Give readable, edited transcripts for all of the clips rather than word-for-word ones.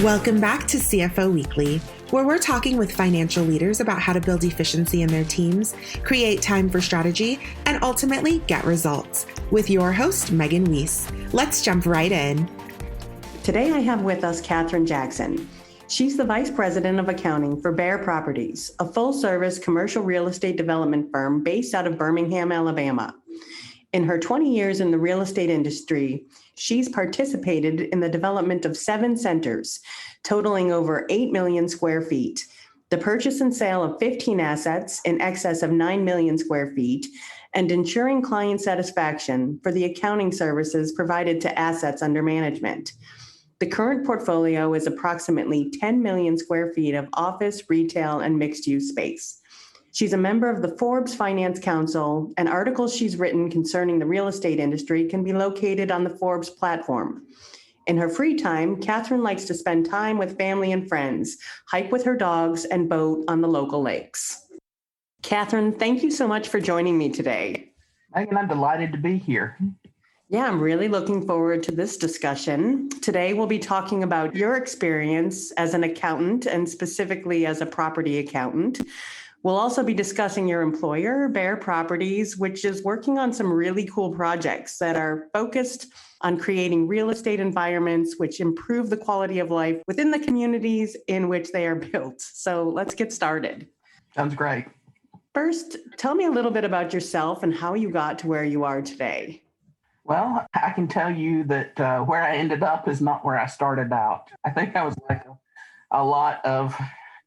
Welcome back to CFO Weekly, where we're talking with financial leaders about how to build efficiency in their teams, create time for strategy, and ultimately get results. With your host, Megan Weiss. Let's jump right in. Today I have with us Katherine Jackson. She's the Vice President of Accounting for Bear Properties, a full-service commercial real estate development firm based out of Birmingham, Alabama. In her 20 years in the real estate industry, she's participated in the development of 7 centers, totaling over 8 million square feet, the purchase and sale of 15 assets in excess of 9 million square feet, and ensuring client satisfaction for the accounting services provided to assets under management. The current portfolio is approximately 10 million square feet of office, retail, and mixed-use space. She's a member of the Forbes Finance Council, and articles she's written concerning the real estate industry can be located on the Forbes platform. In her free time, Katherine likes to spend time with family and friends, hike with her dogs, and boat on the local lakes. Katherine, thank you so much for joining me today. Megan, I'm delighted to be here. Yeah, I'm really looking forward to this discussion. Today, we'll be talking about your experience as an accountant and specifically as a property accountant. We'll also be discussing your employer, Bear Properties, which is working on some really cool projects that are focused on creating real estate environments which improve the quality of life within the communities in which they are built. So let's get started. Sounds great. First, tell me a little bit about yourself and how you got to where you are today. Well, I can tell you that where I ended up is not where I started out. I think I was like a lot of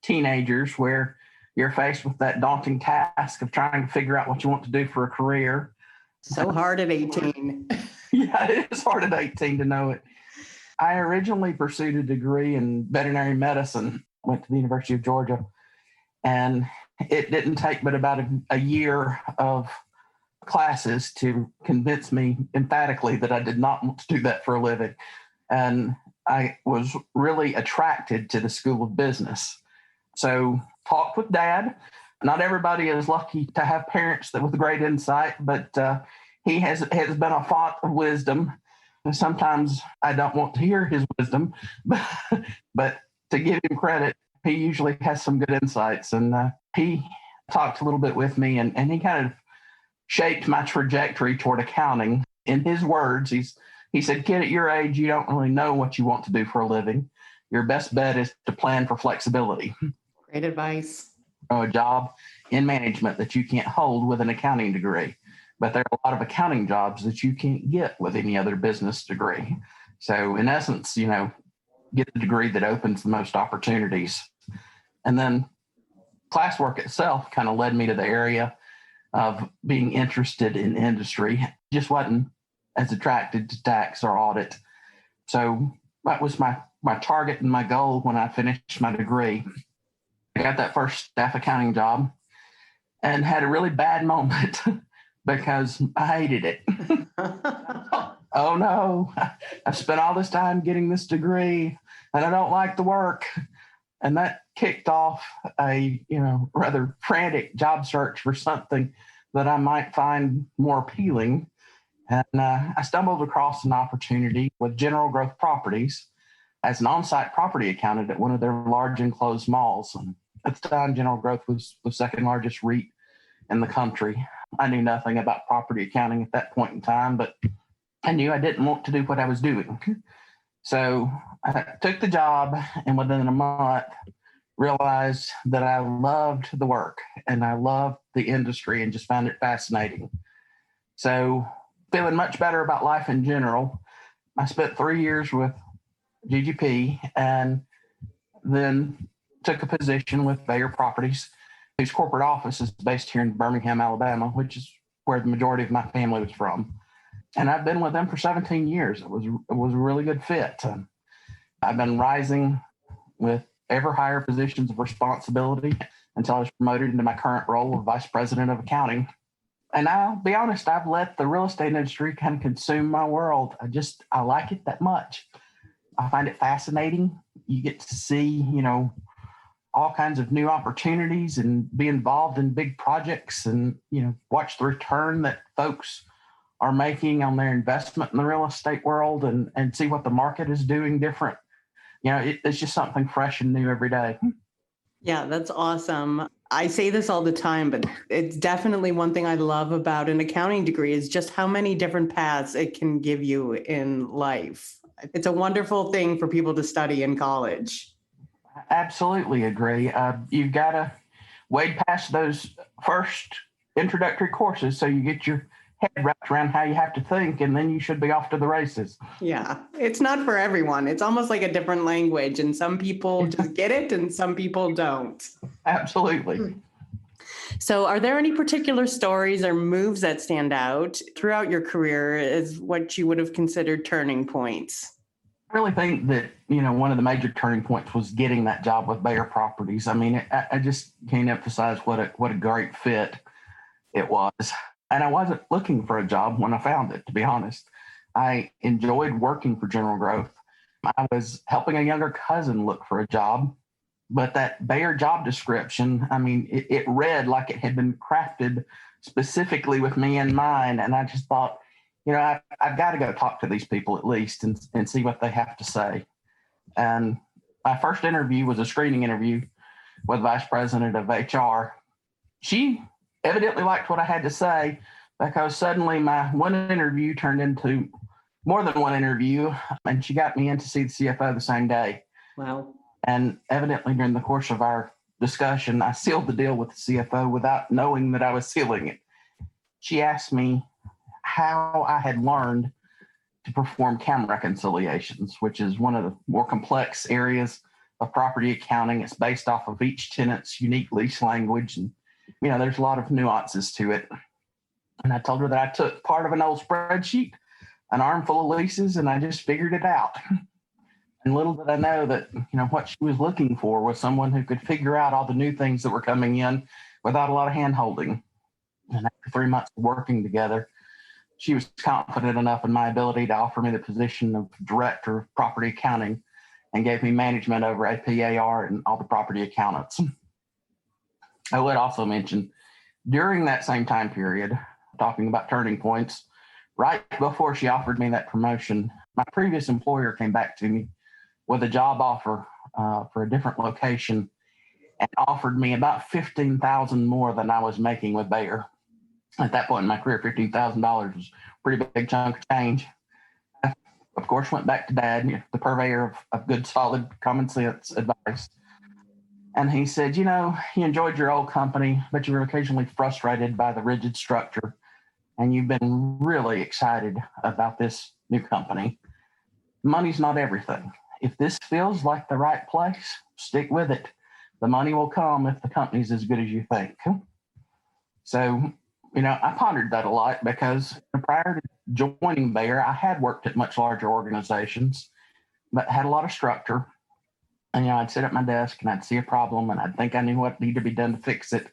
teenagers where you're faced with that daunting task of trying to figure out what you want to do for a career. So hard at 18. Yeah, it is hard at 18 to know it. I originally pursued a degree in veterinary medicine, went to the University of Georgia, and it didn't take but about a year of classes to convince me emphatically that I did not want to do that for a living. And I was really attracted to the School of Business. So talked with Dad. Not everybody is lucky to have parents that with great insight, but he has been a font of wisdom. And sometimes I don't want to hear his wisdom, but to give him credit, he usually has some good insights. And he talked a little bit with me, and he kind of shaped my trajectory toward accounting. In his words, he said, "Kid, at your age, you don't really know what you want to do for a living. Your best bet is to plan for flexibility." Great advice. A job in management that you can't hold with an accounting degree, but there are a lot of accounting jobs that you can't get with any other business degree. So in essence, get the degree that opens the most opportunities. And then classwork itself kind of led me to the area of being interested in industry. Just wasn't as attracted to tax or audit. So that was my target and my goal when I finished my degree. I got that first staff accounting job and had a really bad moment because I hated it. Oh no, I've spent all this time getting this degree and I don't like the work. And that kicked off a, rather frantic job search for something that I might find more appealing. And I stumbled across an opportunity with General Growth Properties as an on-site property accountant at one of their large enclosed malls. And at the time, General Growth was the second largest REIT in the country. I knew nothing about property accounting at that point in time, but I knew I didn't want to do what I was doing. So I took the job, and within a month, realized that I loved the work and I loved the industry and just found it fascinating. So feeling much better about life in general, I spent 3 years with GGP and then took a position with Bear Properties, whose corporate office is based here in Birmingham, Alabama, which is where the majority of my family was from. And I've been with them for 17 years. It was a really good fit. I've been rising with ever higher positions of responsibility until I was promoted into my current role of Vice President of Accounting. And I'll be honest, I've let the real estate industry kind of consume my world. I like it that much. I find it fascinating. You get to see, all kinds of new opportunities and be involved in big projects and, watch the return that folks are making on their investment in the real estate world and see what the market is doing different It's just something fresh and new every day. Yeah, that's awesome. I say this all the time, but it's definitely one thing I love about an accounting degree is just how many different paths it can give you in life. It's a wonderful thing for people to study in college. Absolutely agree. You've got to wade past those first introductory courses so you get your head wrapped around how you have to think, and then you should be off to the races. Yeah, it's not for everyone. It's almost like a different language, and some people just get it and some people don't. Absolutely. So are there any particular stories or moves that stand out throughout your career as what you would have considered turning points? I really think that, one of the major turning points was getting that job with Bayer Properties. I mean, I just can't emphasize what a great fit it was. And I wasn't looking for a job when I found it, to be honest. I enjoyed working for General Growth. I was helping a younger cousin look for a job, but that Bayer job description, I mean, it read like it had been crafted specifically with me in mind. And I just thought, I've got to go talk to these people at least and see what they have to say. And my first interview was a screening interview with the vice president of HR. She evidently liked what I had to say because suddenly my one interview turned into more than one interview, and she got me in to see the CFO the same day. Wow. And evidently during the course of our discussion, I sealed the deal with the CFO without knowing that I was sealing it. She asked me how I had learned to perform CAM reconciliations, which is one of the more complex areas of property accounting. It's based off of each tenant's unique lease language. And, there's a lot of nuances to it. And I told her that I took part of an old spreadsheet, an armful of leases, and I just figured it out. And little did I know that, what she was looking for was someone who could figure out all the new things that were coming in without a lot of hand holding. And after 3 months of working together, she was confident enough in my ability to offer me the position of director of property accounting and gave me management over APAR and all the property accountants. I would also mention during that same time period, talking about turning points, right before she offered me that promotion, my previous employer came back to me with a job offer for a different location and offered me about $15,000 more than I was making with Bayer. At that point in my career, $15,000 was a pretty big chunk of change. I, of course, went back to Dad, the purveyor of good, solid, common sense advice. And he said, you enjoyed your old company, but you were occasionally frustrated by the rigid structure. And you've been really excited about this new company. Money's not everything. If this feels like the right place, stick with it. The money will come if the company's as good as you think. So, I pondered that a lot because prior to joining Bayer, I had worked at much larger organizations, but had a lot of structure. And, I'd sit at my desk and I'd see a problem and I'd think I knew what needed to be done to fix it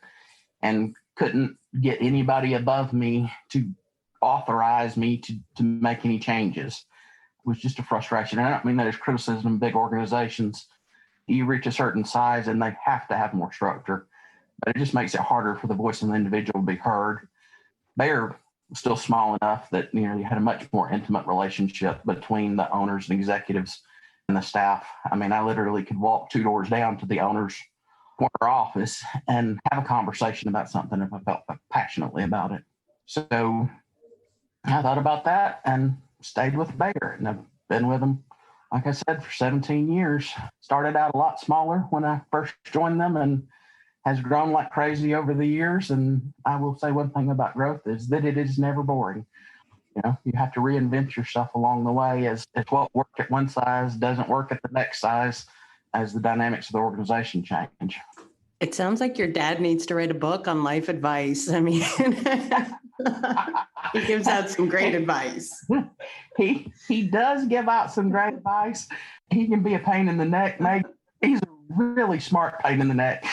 and couldn't get anybody above me to authorize me to make any changes. It was just a frustration. And I don't mean that as criticism of big organizations. You reach a certain size and they have to have more structure, but it just makes it harder for the voice of the individual to be heard. Bayer was still small enough that, you had a much more intimate relationship between the owners and executives and the staff. I mean, I literally could walk 2 doors down to the owner's corner office and have a conversation about something if I felt passionately about it. So I thought about that and stayed with Bayer, and I've been with them, like I said, for 17 years. Started out a lot smaller when I first joined them and has grown like crazy over the years. And I will say one thing about growth is that it is never boring. You have to reinvent yourself along the way as what worked at one size doesn't work at the next size as the dynamics of the organization change. It sounds like your dad needs to write a book on life advice. I mean, he gives out some great advice. He does give out some great advice. He can be a pain in the neck, Meg. He's a really smart pain in the neck.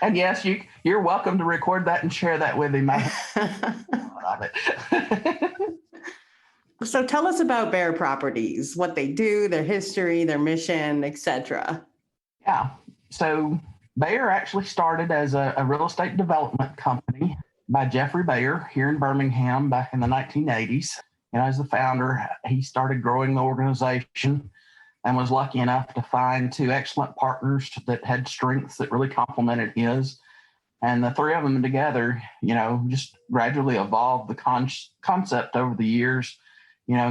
And yes, you're welcome to record that and share that with him. I love it. So tell us about Bayer Properties, what they do, their history, their mission, etc. Yeah. So Bayer actually started as a real estate development company by Jeffrey Bayer here in Birmingham back in the 1980s. as the founder, he started growing the organization and was lucky enough to find two excellent partners that had strengths that really complemented his. And the three of them together, just gradually evolved the concept over the years,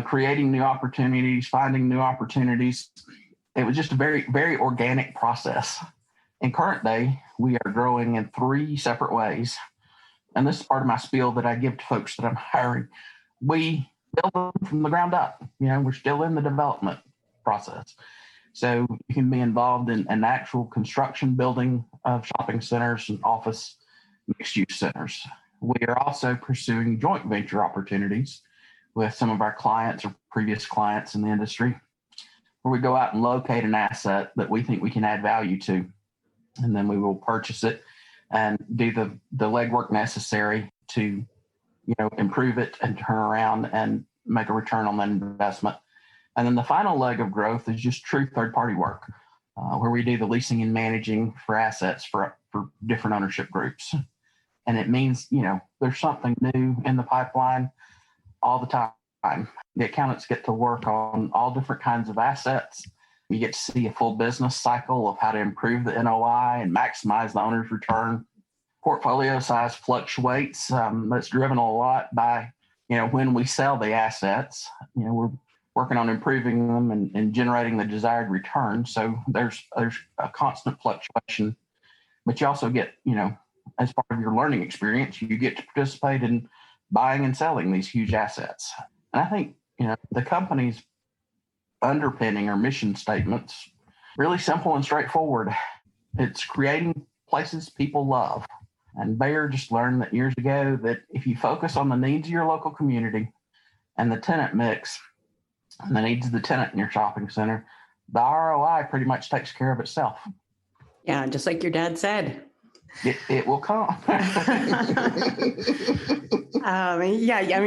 creating new opportunities, finding new opportunities. It was just a very, very organic process. In current day, we are growing in three separate ways. And this is part of my spiel that I give to folks that I'm hiring. We build them from the ground up. We're still in the development process. So you can be involved in an actual construction building of shopping centers and office mixed-use centers. We are also pursuing joint venture opportunities with some of our clients or previous clients in the industry, where we go out and locate an asset that we think we can add value to, and then we will purchase it and do the legwork necessary to, improve it and turn around and make a return on that investment. And then the final leg of growth is just true third-party work, where we do the leasing and managing for assets for different ownership groups. And it means, there's something new in the pipeline all the time. The accountants get to work on all different kinds of assets. You get to see a full business cycle of how to improve the NOI and maximize the owner's return. Portfolio size fluctuates. That's driven a lot by, when we sell the assets. We're working on improving them and generating the desired return. So there's a constant fluctuation. But you also get, as part of your learning experience, you get to participate in buying and selling these huge assets. And I think, the company's underpinning or mission statements really simple and straightforward. It's creating places people love. And Bayer just learned that years ago that if you focus on the needs of your local community and the tenant mix and the needs of the tenant in your shopping center, the ROI pretty much takes care of itself. Yeah, just like your dad said. It will come.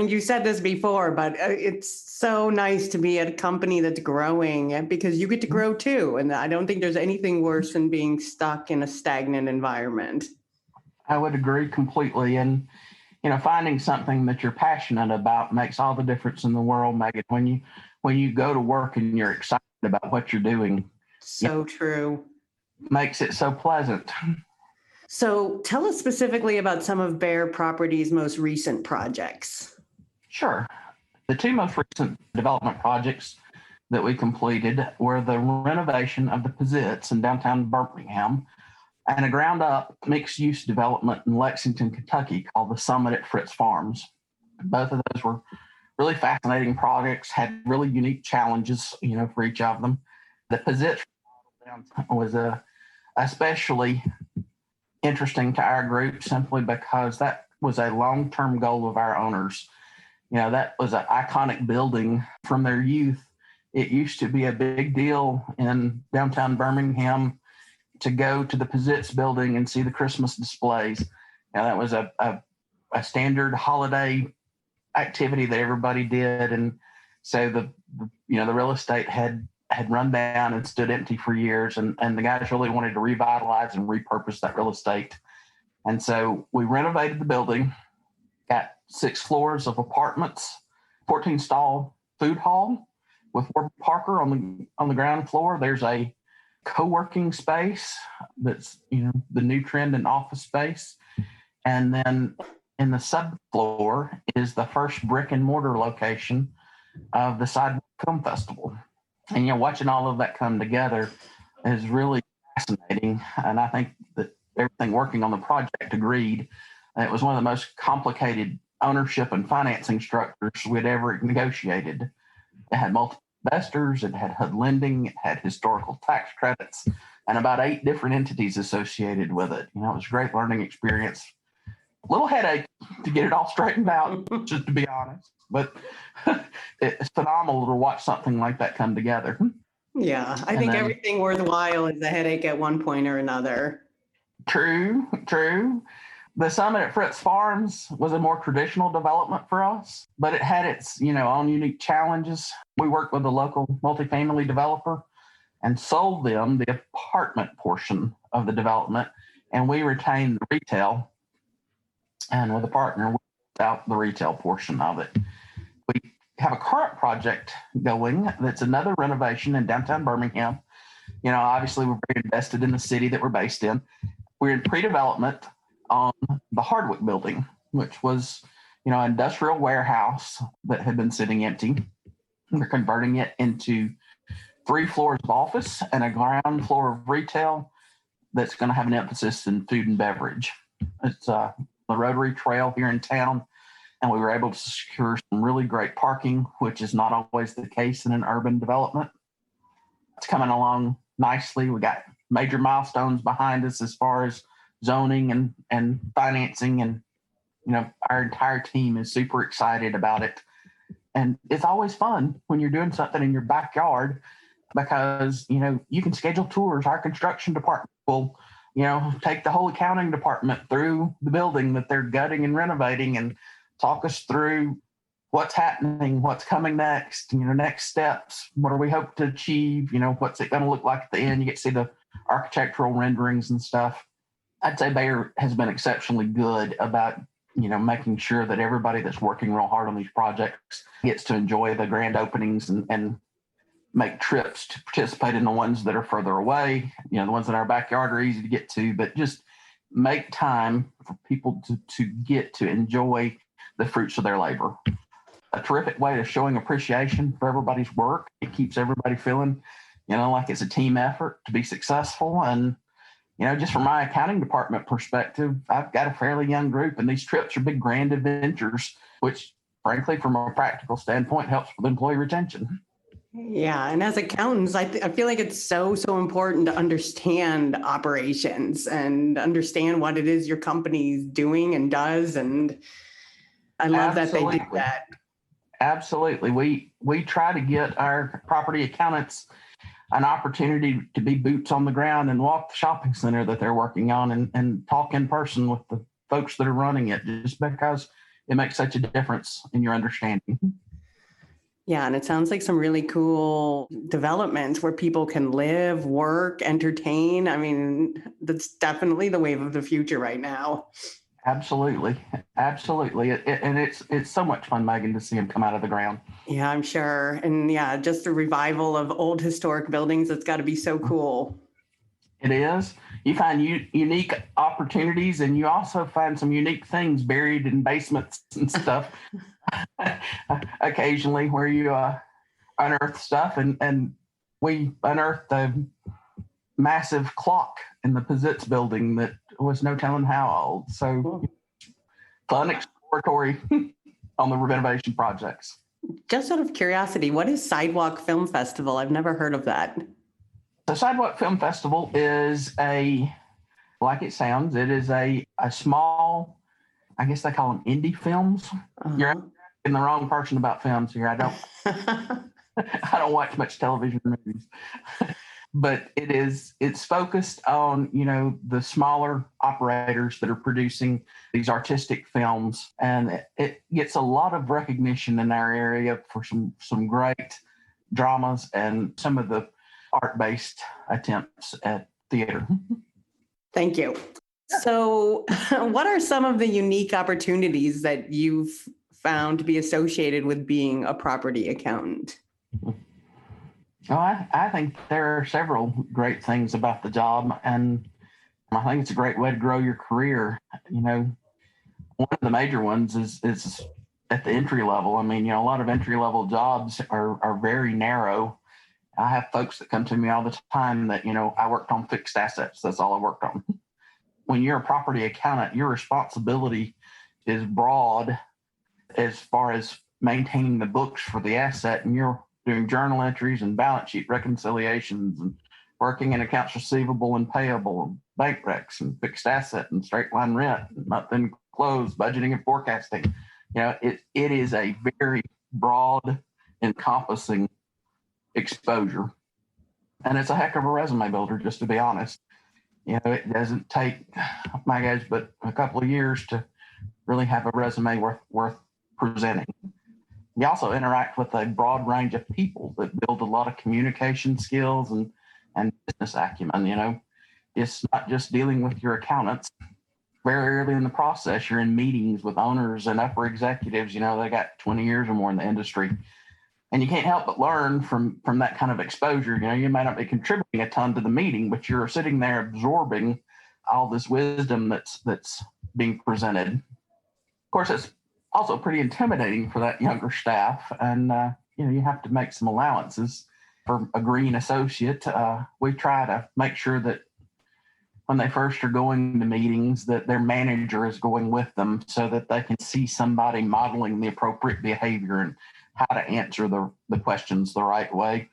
You said this before, but it's so nice to be at a company that's growing because you get to grow too. And I don't think there's anything worse than being stuck in a stagnant environment. I would agree completely. And, finding something that you're passionate about makes all the difference in the world, Megan. When you go to work and you're excited about what you're doing. So true. Makes it so pleasant. So tell us specifically about some of Bayer Properties' most recent projects. Sure. The two most recent development projects that we completed were the renovation of the Pizzitz in downtown Birmingham and a ground-up mixed-use development in Lexington, Kentucky called the Summit at Fritz Farms. Both of those were really fascinating projects, had really unique challenges, for each of them. The Pizzitz was especially interesting to our group simply because that was a long-term goal of our owners. That was an iconic building from their youth. It used to be a big deal in downtown Birmingham to go to the Pizzitz building and see the Christmas displays. Now that was a standard holiday activity that everybody did. And so the real estate had run down and stood empty for years. And the guys really wanted to revitalize and repurpose that real estate. And so we renovated the building, got 6 floors of apartments, 14-stall food hall with Warby Parker on the ground floor. There's a co-working space that's, the new trend in office space. And then in the subfloor is the first brick and mortar location of the Sidewalk Film Festival. And, watching all of that come together is really fascinating. And I think that everything working on the project agreed. It was one of the most complicated ownership and financing structures we'd ever negotiated. It had multiple investors, it had HUD lending, it had historical tax credits, and about 8 different entities associated with it. It was a great learning experience. A little headache to get it all straightened out, just to be honest. But it's phenomenal to watch something like that come together. Yeah, I think everything worthwhile is a headache at one point or another. True. The Summit at Fritz Farms was a more traditional development for us, but it had its, own unique challenges. We worked with a local multifamily developer and sold them the apartment portion of the development, and we retained the retail. And with a partner, we built out the retail portion of it. We have a current project going that's another renovation in downtown Birmingham. Obviously we're very invested in the city that we're based in. We're in pre-development on the Hardwick building, which was, an industrial warehouse that had been sitting empty. We're converting it into 3 floors of office and a ground floor of retail that's going to have an emphasis in food and beverage. It's the Rotary Trail here in town, and we were able to secure some really great parking, which is not always the case in an urban development. It's coming along nicely. We got major milestones behind us as far as zoning and financing, and our entire team is super excited about it. And it's always fun when you're doing something in your backyard because you can schedule tours. Our construction department will take the whole accounting department through the building that they're gutting and renovating and talk us through what's happening, what's coming next, next steps, what do we hope to achieve, what's it going to look like at the end. You get to see the architectural renderings and stuff. I'd say Bayer has been exceptionally good about, making sure that everybody that's working real hard on these projects gets to enjoy the grand openings and make trips to participate in the ones that are further away. The ones in our backyard are easy to get to, but just make time for people to get to enjoy the fruits of their labor. A terrific way of showing appreciation for everybody's work. It keeps everybody feeling, like it's a team effort to be successful. And, just from my accounting department perspective, I've got a fairly young group, and these trips are big grand adventures, which frankly, from a practical standpoint, helps with employee retention. Yeah. And as accountants, I feel like it's so important to understand operations and understand what it is your company's doing and does. And I love that they do that. Absolutely. We try to get our property accountants an opportunity to be boots on the ground and walk the shopping center that they're working on and talk in person with the folks that are running it, just because it makes such a difference in your understanding. Yeah, and it sounds like some really cool developments where people can live, work, entertain. I mean, that's definitely the wave of the future right now. Absolutely. And it's so much fun, Megan, to see them come out of the ground. Yeah, I'm sure. And yeah, just a revival of old historic buildings. It's got to be so cool. It is. You find unique opportunities, and you also find some unique things buried in basements and stuff occasionally where you unearth stuff. And we unearthed a massive clock in the Pizitz building that was no telling how old. So fun exploratory on the renovation projects. Just out of curiosity, what is Sidewalk Film Festival? I've never heard of that. The Sidewalk Film Festival is like it sounds, it is a small, I guess they call them indie films. Uh-huh. You're asking the wrong person about films here. I don't watch much television or movies. But it's focused on, the smaller operators that are producing these artistic films. And it gets a lot of recognition in our area for some great dramas and some of the art-based attempts at theater. Thank you. So what are some of the unique opportunities that you've found to be associated with being a property accountant? Oh, I think there are several great things about the job, and I think it's a great way to grow your career. One of the major ones is at the entry level. I mean, a lot of entry level jobs are very narrow. I have folks that come to me all the time that, I worked on fixed assets. That's all I worked on. When you're a property accountant, your responsibility is broad as far as maintaining the books for the asset, and you're doing journal entries and balance sheet reconciliations and working in accounts receivable and payable and bank recs and fixed asset and straight line rent, month-end close, budgeting and forecasting. It is a very broad, encompassing exposure. And it's a heck of a resume builder, just to be honest. It doesn't take my guys but a couple of years to really have a resume worth presenting. You also interact with a broad range of people that build a lot of communication skills and business acumen. It's not just dealing with your accountants. very early in the process, you're in meetings with owners and upper executives, they got 20 years or more in the industry. And you can't help but learn from that kind of exposure. You might not be contributing a ton to the meeting, but you're sitting there absorbing all this wisdom that's being presented. Of course, it's also pretty intimidating for that younger staff. And, you have to make some allowances. For a green associate, we try to make sure that when they first are going to meetings, that their manager is going with them so that they can see somebody modeling the appropriate behavior and how to answer the questions the right way.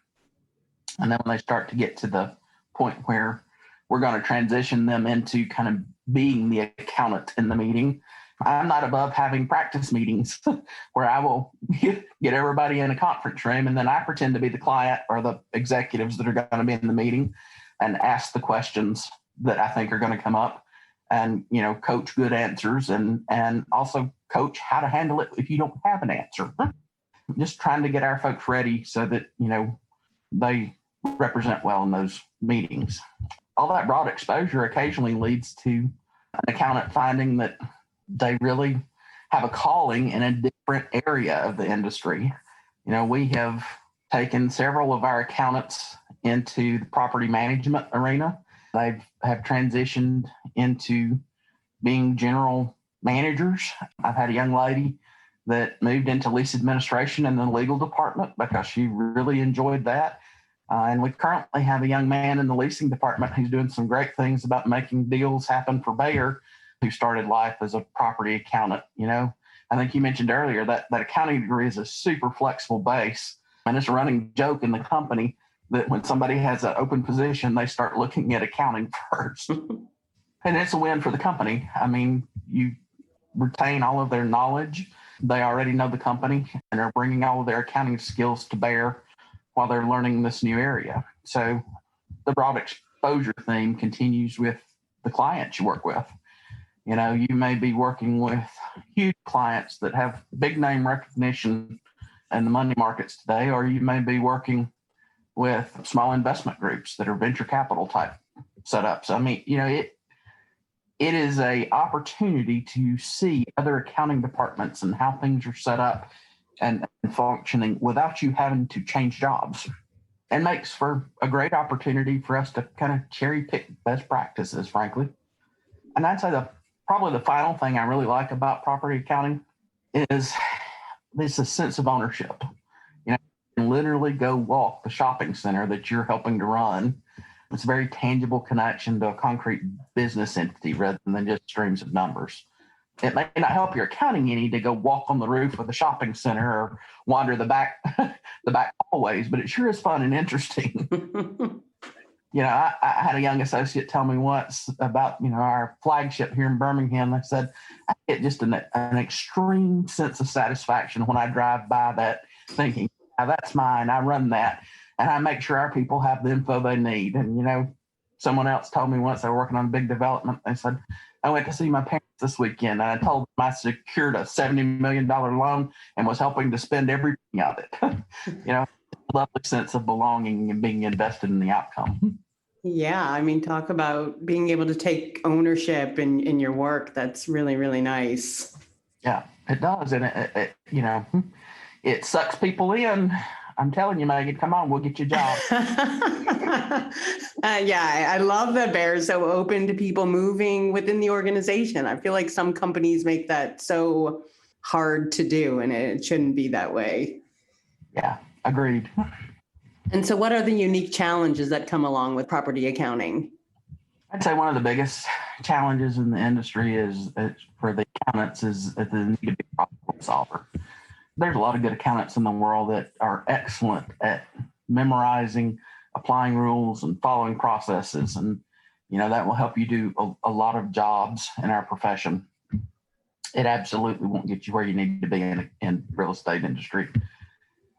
And then when they start to get to the point where we're going to transition them into kind of being the accountant in the meeting, I'm not above having practice meetings where I will get everybody in a conference room, and then I pretend to be the client or the executives that are going to be in the meeting and ask the questions that I think are going to come up, and coach good answers and also coach how to handle it if you don't have an answer. Just trying to get our folks ready so that they represent well in those meetings. All that broad exposure occasionally leads to an accountant finding that they really have a calling in a different area of the industry. We have taken several of our accountants into the property management arena. They have transitioned into being general managers. I've had a young lady that moved into lease administration in the legal department because she really enjoyed that. And we currently have a young man in the leasing department who's doing some great things about making deals happen for Bayer, who started life as a property accountant. I think you mentioned earlier that accounting degree is a super flexible base. And it's a running joke in the company that when somebody has an open position, they start looking at accounting first. And it's a win for the company. I mean, you retain all of their knowledge. They already know the company and are bringing all of their accounting skills to bear while they're learning this new area. So the broad exposure theme continues with the clients you work with. You may be working with huge clients that have big name recognition in the money markets today, or you may be working with small investment groups that are venture capital type setups. I mean, it is a opportunity to see other accounting departments and how things are set up and functioning without you having to change jobs. And makes for a great opportunity for us to kind of cherry pick best practices, frankly. And I'd say probably the final thing I really like about property accounting is this a sense of ownership. You can literally go walk the shopping center that you're helping to run. It's a very tangible connection to a concrete business entity rather than just streams of numbers. It may not help your accounting any to go walk on the roof of the shopping center or wander the back hallways, but it sure is fun and interesting. I had a young associate tell me once about, our flagship here in Birmingham. I said, I get just an extreme sense of satisfaction when I drive by that thinking, now that's mine. I run that and I make sure our people have the info they need. And, someone else told me once they were working on a big development. They said, I went to see my parents this weekend and I told them I secured a $70 million loan and was helping to spend every penny of it. A lovely sense of belonging and being invested in the outcome. Yeah. I mean, talk about being able to take ownership in your work. That's really, really nice. Yeah, it does. And it sucks people in. I'm telling you, Megan, come on, we'll get you a job. I love that Bear is so open to people moving within the organization. I feel like some companies make that so hard to do, and it shouldn't be that way. Yeah, agreed. And so what are the unique challenges that come along with property accounting? I'd say one of the biggest challenges in the industry is for the accountants is that they need to be a problem solver. There's a lot of good accountants in the world that are excellent at memorizing, applying rules, and following processes. And, that will help you do a lot of jobs in our profession. It absolutely won't get you where you need to be in real estate industry.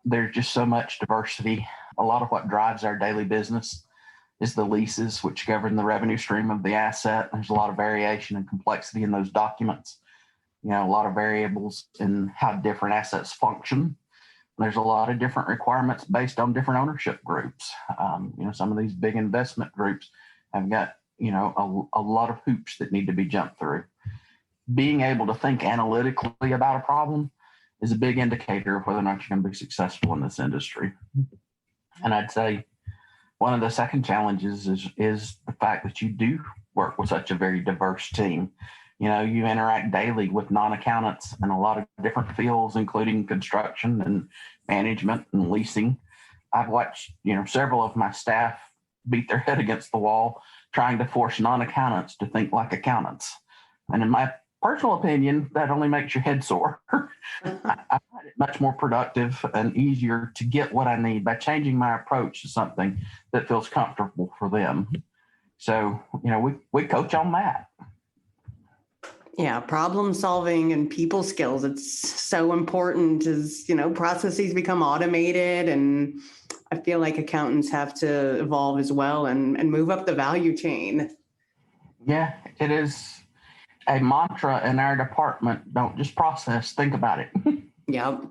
There's just so much diversity. A lot of what drives our daily business is the leases, which govern the revenue stream of the asset. There's a lot of variation and complexity in those documents. A lot of variables in how different assets function. There's a lot of different requirements based on different ownership groups. Some of these big investment groups have got, a lot of hoops that need to be jumped through. Being able to think analytically about a problem is a big indicator of whether or not you're going to be successful in this industry. And I'd say one of the second challenges is the fact that you do work with such a very diverse team. You interact daily with non-accountants in a lot of different fields, including construction and management and leasing. I've watched, several of my staff beat their head against the wall trying to force non-accountants to think like accountants. And in my personal opinion, that only makes your head sore. I find it much more productive and easier to get what I need by changing my approach to something that feels comfortable for them. So, we coach on that. Yeah, problem solving and people skills. It's so important as, processes become automated, and I feel like accountants have to evolve as well and move up the value chain. Yeah, it is a mantra in our department. Don't just process, think about it. Yep.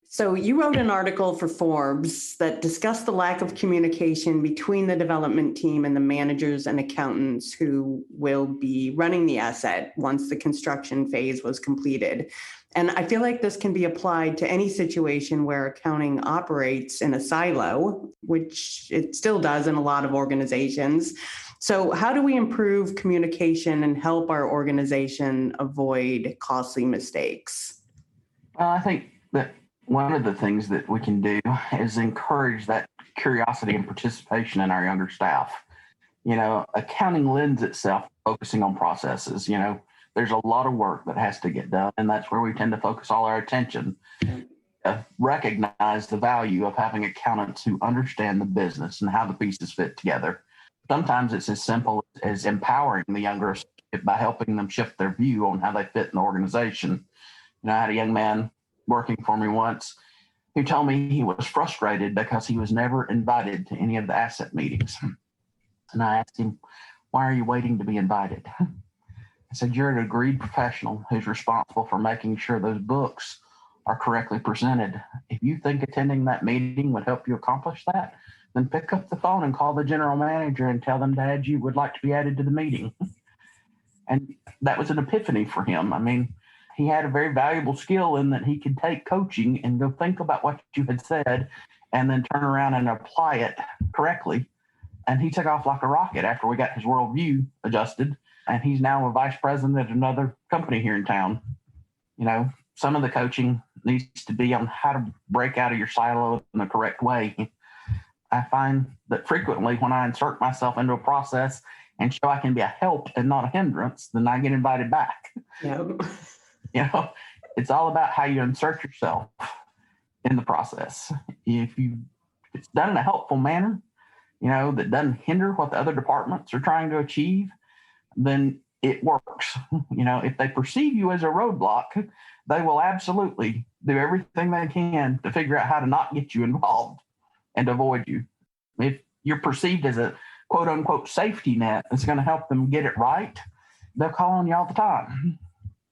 So you wrote an article for Forbes that discussed the lack of communication between the development team and the managers and accountants who will be running the asset once the construction phase was completed. And I feel like this can be applied to any situation where accounting operates in a silo, which it still does in a lot of organizations. So how do we improve communication and help our organization avoid costly mistakes? Well, I think that one of the things that we can do is encourage that curiosity and participation in our younger staff. Accounting lends itself to focusing on processes. There's a lot of work that has to get done, and that's where we tend to focus all our attention. Recognize the value of having accountants who understand the business and how the pieces fit together. Sometimes it's as simple as empowering the younger associate by helping them shift their view on how they fit in the organization. I had a young man working for me once who told me he was frustrated because he was never invited to any of the asset meetings. And I asked him, "Why are you waiting to be invited?" I said, "You're an agreed professional who's responsible for making sure those books are correctly presented. If you think attending that meeting would help you accomplish that, then pick up the phone and call the general manager and tell them to add you would like to be added to the meeting." And that was an epiphany for him. I mean, he had a very valuable skill in that he could take coaching and go think about what you had said and then turn around and apply it correctly. And he took off like a rocket after we got his worldview adjusted. And he's now a vice president at another company here in town. Some of the coaching needs to be on how to break out of your silo in the correct way. I find that frequently when I insert myself into a process and show I can be a help and not a hindrance, then I get invited back. Yep. It's all about how you insert yourself in the process. If it's done in a helpful manner, that doesn't hinder what the other departments are trying to achieve, then it works. If they perceive you as a roadblock, they will absolutely do everything they can to figure out how to not get you involved and avoid you. If you're perceived as a quote unquote safety net that's going to help them get it right, they'll call on you all the time.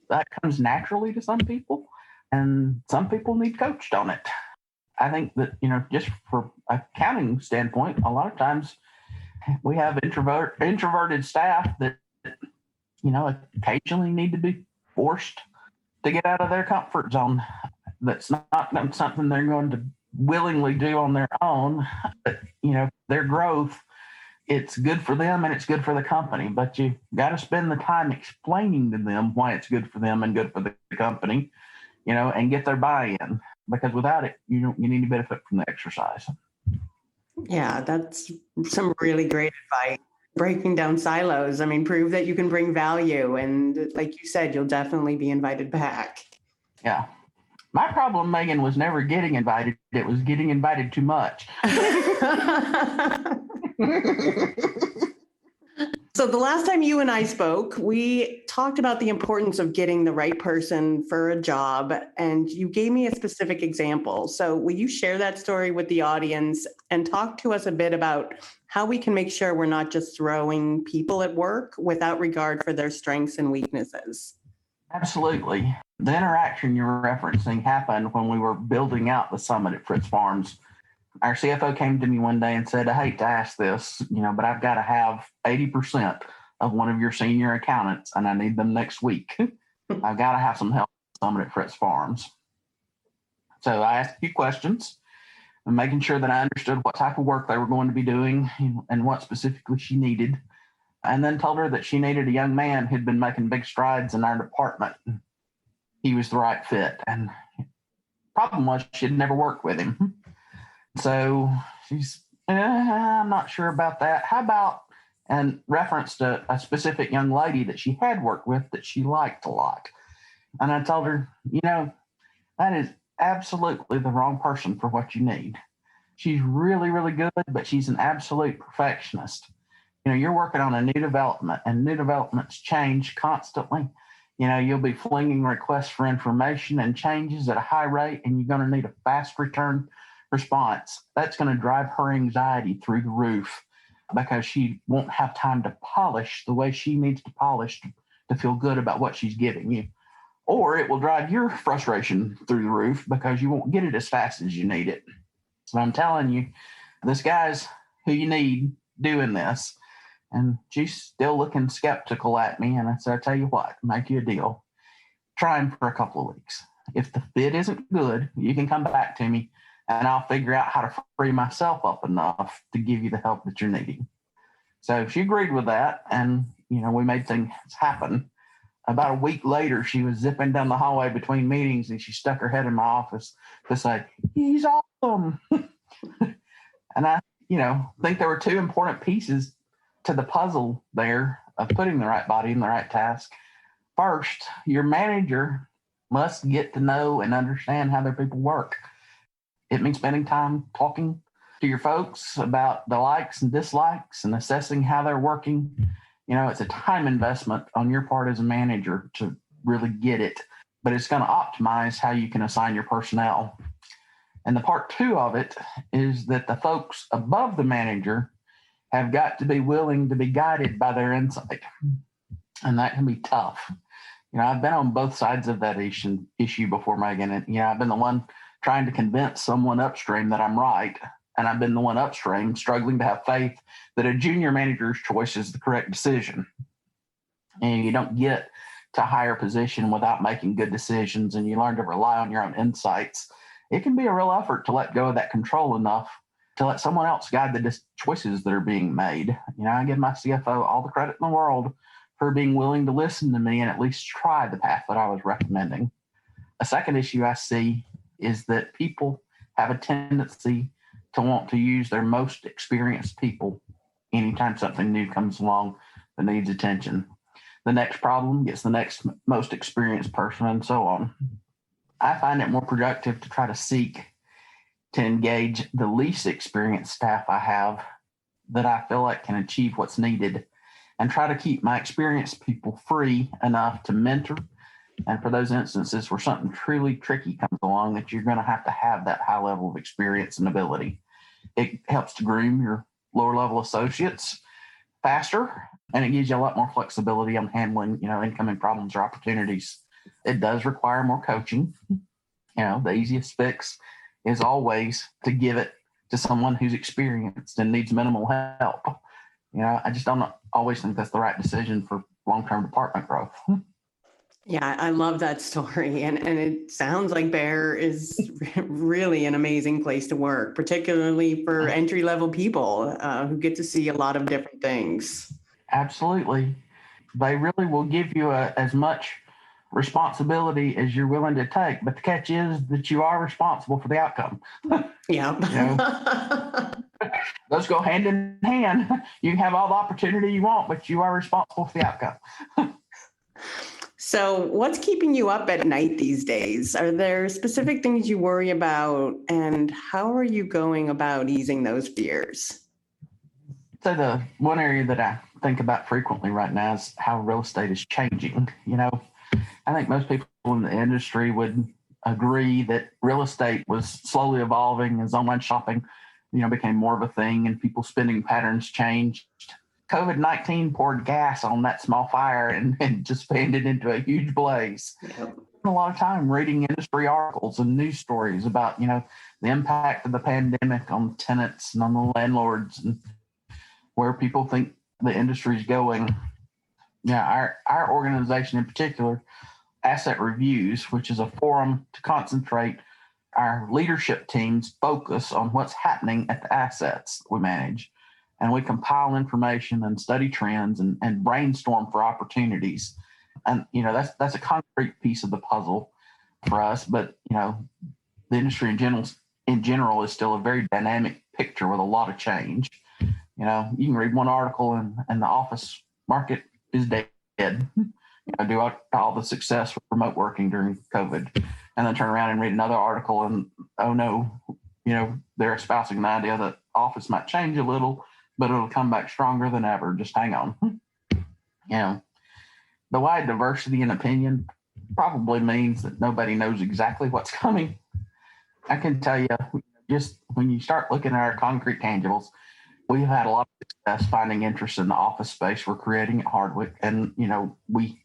That comes naturally to some people, and some people need coached on it. I think that, just for accounting standpoint, a lot of times we have introverted staff that, occasionally need to be forced to get out of their comfort zone. That's not something they're going to willingly do on their own. But, their growth, it's good for them and it's good for the company, but you got to spend the time explaining to them why it's good for them and good for the company, and get their buy-in, because without it, you need to benefit from the exercise. Yeah, that's some really great advice. Breaking down silos. I mean, prove that you can bring value. And like you said, you'll definitely be invited back. Yeah. My problem, Megan, was never getting invited. It was getting invited too much. So the last time you and I spoke, we talked about the importance of getting the right person for a job, and you gave me a specific example. So will you share that story with the audience and talk to us a bit about how we can make sure we're not just throwing people at work without regard for their strengths and weaknesses? Absolutely. The interaction you're referencing happened when we were building out the summit at Fritz Farms. Our CFO came to me one day and said, "I hate to ask this, but I've got to have 80% of one of your senior accountants, and I need them next week. I've got to have some help with someone at Fritz Farms. So I asked a few questions and making sure that I understood what type of work they were going to be doing and what specifically she needed. And then told her that she needed a young man who'd been making big strides in our department. He was the right fit. And problem was she'd never worked with him. So she's, I'm not sure about that. How about, and referenced a specific young lady that she had worked with that she liked a lot. And I told her, that is absolutely the wrong person for what you need. She's really, really good, but she's an absolute perfectionist. You're working on a new development, and new developments change constantly. You'll be flinging requests for information and changes at a high rate, and you're going to need a fast return response. That's going to drive her anxiety through the roof because she won't have time to polish the way she needs to polish to feel good about what she's giving you. Or it will drive your frustration through the roof because you won't get it as fast as you need it. So I'm telling you, this guy's who you need doing this. And she's still looking skeptical at me. And I said, I tell you what, make you a deal. Try him for a couple of weeks. If the fit isn't good, you can come back to me and I'll figure out how to free myself up enough to give you the help that you're needing. So she agreed with that. And, we made things happen. About a week later, she was zipping down the hallway between meetings and she stuck her head in my office to say, he's awesome. And I, think there were two important pieces to the puzzle there of putting the right body in the right task. First, your manager must get to know and understand how their people work. It means spending time talking to your folks about the likes and dislikes and assessing how they're working. It's a time investment on your part as a manager to really get it, but it's going to optimize how you can assign your personnel. And the part two of it is that the folks above the manager have got to be willing to be guided by their insight. And that can be tough. I've been on both sides of that issue before, Megan. And, I've been the one trying to convince someone upstream that I'm right. And I've been the one upstream struggling to have faith that a junior manager's choice is the correct decision. And you don't get to a higher position without making good decisions, and you learn to rely on your own insights. It can be a real effort to let go of that control enough to let someone else guide the choices that are being made. I give my CFO all the credit in the world for being willing to listen to me and at least try the path that I was recommending. A second issue I see is that people have a tendency to want to use their most experienced people anytime something new comes along that needs attention. The next problem gets the next most experienced person, and so on. I find it more productive to try to seek to engage the least experienced staff I have that I feel like can achieve what's needed, and try to keep my experienced people free enough to mentor. And for those instances where something truly tricky comes along, that you're going to have that high level of experience and ability. It helps to groom your lower level associates faster, and it gives you a lot more flexibility on handling, incoming problems or opportunities. It does require more coaching. The easiest fix is always to give it to someone who's experienced and needs minimal help. I just don't always think that's the right decision for long-term department growth. Yeah, I love that story. And it sounds like Bear is really an amazing place to work, particularly for entry-level people who get to see a lot of different things. Absolutely. They really will give you as much responsibility as you're willing to take. But the catch is that you are responsible for the outcome. Yeah. Those go hand in hand. You can have all the opportunity you want, but you are responsible for the outcome. So what's keeping you up at night these days? Are there specific things you worry about, and how are you going about easing those fears? So the one area that I think about frequently right now is how real estate is changing. I think most people in the industry would agree that real estate was slowly evolving as online shopping, became more of a thing and people's spending patterns changed. COVID-19 poured gas on that small fire and just fanned it into a huge blaze. Yep. A lot of time reading industry articles and news stories about, the impact of the pandemic on tenants and on the landlords and where people think the industry is going. Yeah, our organization in particular, Asset Reviews, which is a forum to concentrate our leadership team's focus on what's happening at the assets we manage. And we compile information and study trends and brainstorm for opportunities. And, that's a concrete piece of the puzzle for us. But, the industry in general is still a very dynamic picture with a lot of change. You can read one article and the office market is dead. Due to all the success with remote working during COVID, and then turn around and read another article and, oh no, they're espousing the idea that office might change a little, but it'll come back stronger than ever. Just hang on. The wide diversity in opinion probably means that nobody knows exactly what's coming. I can tell you, just when you start looking at our concrete tangibles, we've had a lot of success finding interest in the office space we're creating at Hardwick. And, we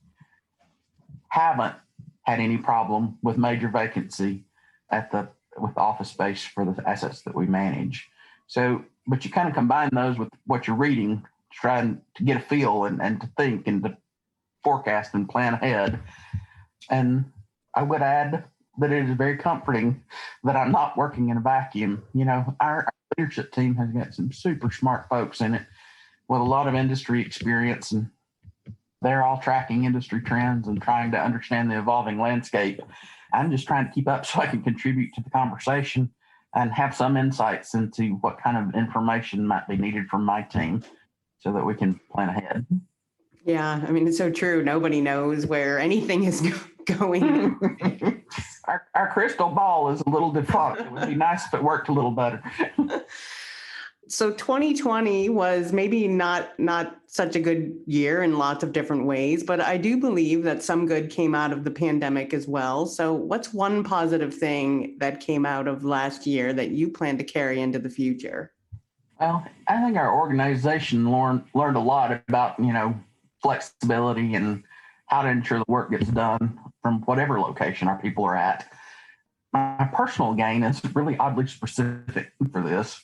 haven't had any problem with major vacancy with office space for the assets that we manage. So, but you kind of combine those with what you're reading, trying to get a feel and to think and to forecast and plan ahead. And I would add that it is very comforting that I'm not working in a vacuum. Our leadership team has got some super smart folks in it with a lot of industry experience, and they're all tracking industry trends and trying to understand the evolving landscape. I'm just trying to keep up so I can contribute to the conversation and have some insights into what kind of information might be needed from my team so that we can plan ahead. Yeah, I mean, it's so true. Nobody knows where anything is going. Our crystal ball is a little defunct. It would be nice if it worked a little better. So 2020 was maybe not such a good year in lots of different ways, but I do believe that some good came out of the pandemic as well. So what's one positive thing that came out of last year that you plan to carry into the future? Well, I think our organization learned a lot about, flexibility and how to ensure the work gets done from whatever location our people are at. My personal gain is really oddly specific for this.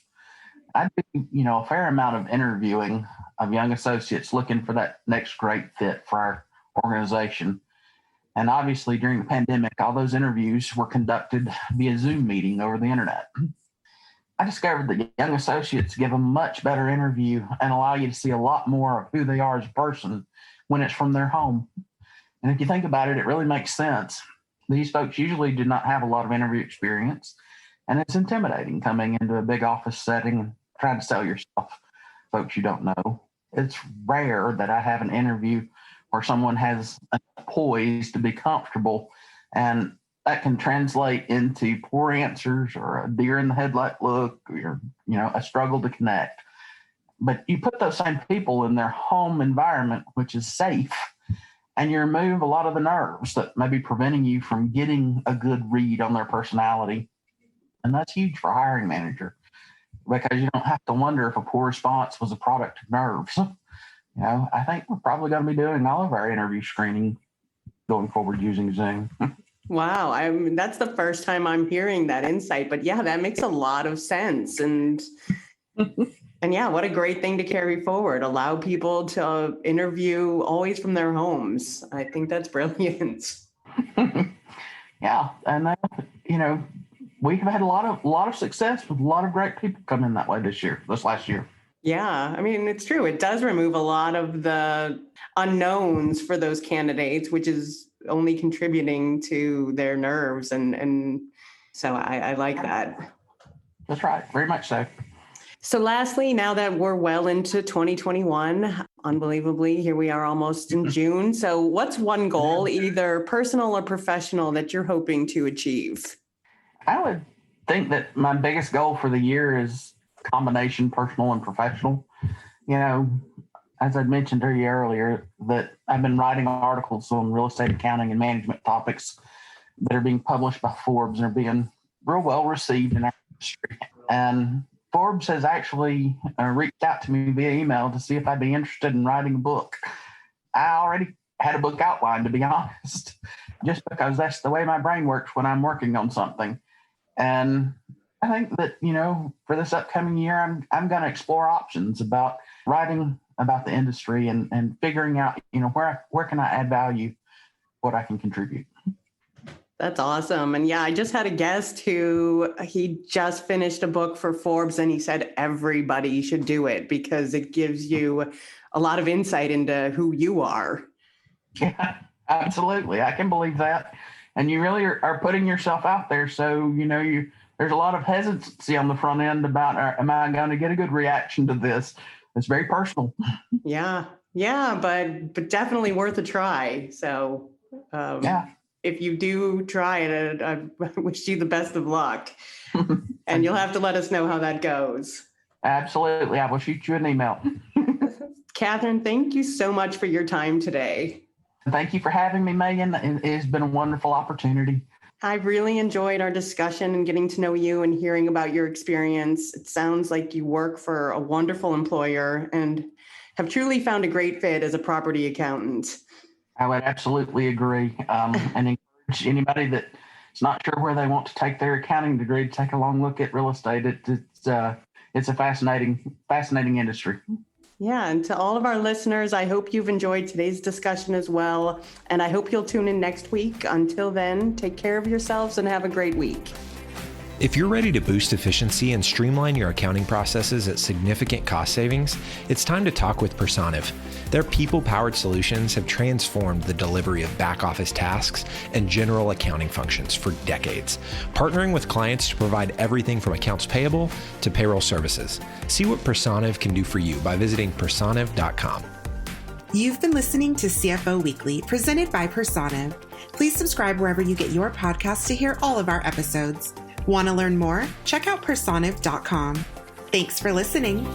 I do, a fair amount of interviewing of young associates looking for that next great fit for our organization. And obviously during the pandemic, all those interviews were conducted via Zoom meeting over the internet. I discovered that young associates give a much better interview and allow you to see a lot more of who they are as a person when it's from their home. And if you think about it, it really makes sense. These folks usually do not have a lot of interview experience, and it's intimidating coming into a big office setting and trying to sell yourself, folks you don't know. It's rare that I have an interview where someone has a poise to be comfortable, and that can translate into poor answers or a deer in the headlight look or, a struggle to connect. But you put those same people in their home environment, which is safe, and you remove a lot of the nerves that may be preventing you from getting a good read on their personality. And that's huge for a hiring manager because you don't have to wonder if a poor response was a product of nerves. I think we're probably going to be doing all of our interview screening going forward using Zoom. Wow. That's the first time I'm hearing that insight, but yeah, that makes a lot of sense. And yeah, what a great thing to carry forward. Allow people to interview always from their homes. I think that's brilliant. Yeah. And, we've had a lot of success with a lot of great people come in that way this last year. Yeah, I mean, it's true. It does remove a lot of the unknowns for those candidates, which is only contributing to their nerves. And so I like that. That's right. Very much so. So lastly, now that we're well into 2021, unbelievably, here we are almost in June. So what's one goal, either personal or professional, that you're hoping to achieve? I would think that my biggest goal for the year is combination personal and professional. As I mentioned to you earlier, that I've been writing articles on real estate accounting and management topics that are being published by Forbes and are being real well received in our industry. And Forbes has actually reached out to me via email to see if I'd be interested in writing a book. I already had a book outlined, to be honest, just because that's the way my brain works when I'm working on something. And I think that, for this upcoming year, I'm going to explore options about writing about the industry and figuring out, where can I add value, what I can contribute. That's awesome. And yeah, I just had a guest he just finished a book for Forbes, and he said everybody should do it because it gives you a lot of insight into who you are. Yeah, absolutely. I can believe that. And you really are putting yourself out there. So, there's a lot of hesitancy on the front end about, am I going to get a good reaction to this? It's very personal. Yeah, but definitely worth a try. So, if you do try it, I wish you the best of luck. And you'll have to let us know how that goes. Absolutely. I will shoot you an email. Katherine, thank you so much for your time today. Thank you for having me, Megan. It has been a wonderful opportunity. I really enjoyed our discussion and getting to know you and hearing about your experience. It sounds like you work for a wonderful employer and have truly found a great fit as a property accountant. I would absolutely agree, and encourage anybody that's not sure where they want to take their accounting degree to take a long look at real estate. It's a fascinating industry. Yeah, and to all of our listeners, I hope you've enjoyed today's discussion as well, and I hope you'll tune in next week. Until then, take care of yourselves and have a great week. If you're ready to boost efficiency and streamline your accounting processes at significant cost savings, it's time to talk with Personiv. Their people-powered solutions have transformed the delivery of back-office tasks and general accounting functions for decades, partnering with clients to provide everything from accounts payable to payroll services. See what Personiv can do for you by visiting personiv.com. You've been listening to CFO Weekly, presented by Personiv. Please subscribe wherever you get your podcasts to hear all of our episodes. Want to learn more? Check out personiv.com. Thanks for listening.